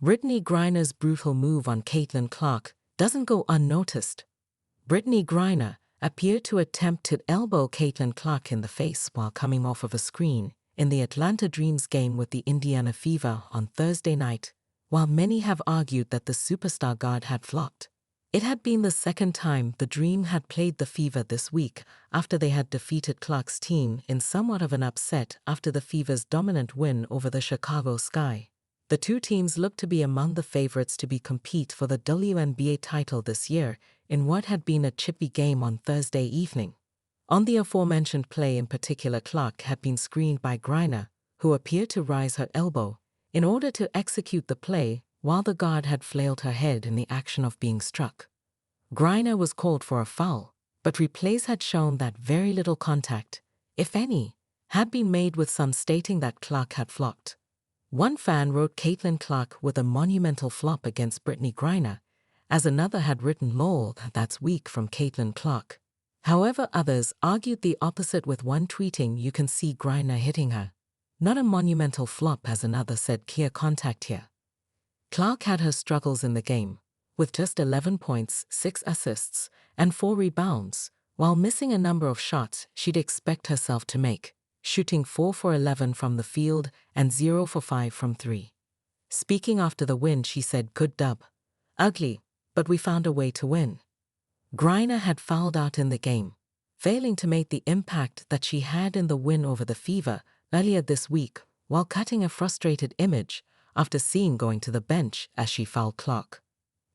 Brittney Griner's brutal move on Caitlin Clark doesn't go unnoticed. Brittney Griner appeared to attempt to elbow Caitlin Clark in the face while coming off of a screen in the Atlanta Dreams game with the Indiana Fever on Thursday night, while many have argued that the superstar guard had flopped. It had been the second time the Dream had played the Fever this week after they had defeated Clark's team in somewhat of an upset after the Fever's dominant win over the Chicago Sky. The two teams looked to be among the favorites to compete for the WNBA title this year in what had been a chippy game on Thursday evening. On the aforementioned play in particular, Clark had been screened by Griner, who appeared to raise her elbow in order to execute the play while the guard had flailed her head in the action of being struck. Griner was called for a foul, but replays had shown that very little contact, if any, had been made, with some stating that Clark had flopped. One fan wrote Caitlin Clark with a monumental flop against Brittney Griner, as another had written lol, that's weak from Caitlin Clark. However, others argued the opposite, with one tweeting, "You can see Griner hitting her. Not a monumental flop," as another said, "Clear contact here." Clark had her struggles in the game, with just 11 points, 6 assists, and 4 rebounds, while missing a number of shots she'd expect herself to make, shooting 4 for 11 from the field and 0 for 5 from 3. Speaking after the win, she said, "Good dub. Ugly, but we found a way to win." Griner had fouled out in the game, failing to make the impact that she had in the win over the Fever earlier this week, while cutting a frustrated image after seeing going to the bench as she fouled Clark.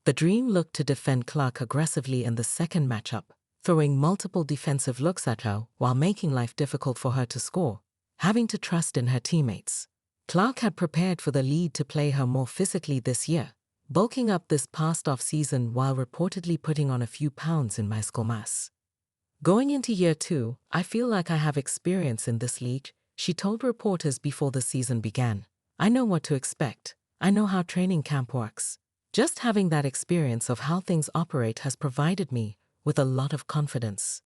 The Dream looked to defend Clark aggressively in the second matchup, throwing multiple defensive looks at her while making life difficult for her to score, having to trust in her teammates. Clark had prepared for the lead to play her more physically this year, bulking up this past off-season while reportedly putting on a few pounds in muscle mass. "Going into year 2, I feel like I have experience in this league," she told reporters before the season began. "I know what to expect. I know how training camp works. Just having that experience of how things operate has provided me with a lot of confidence."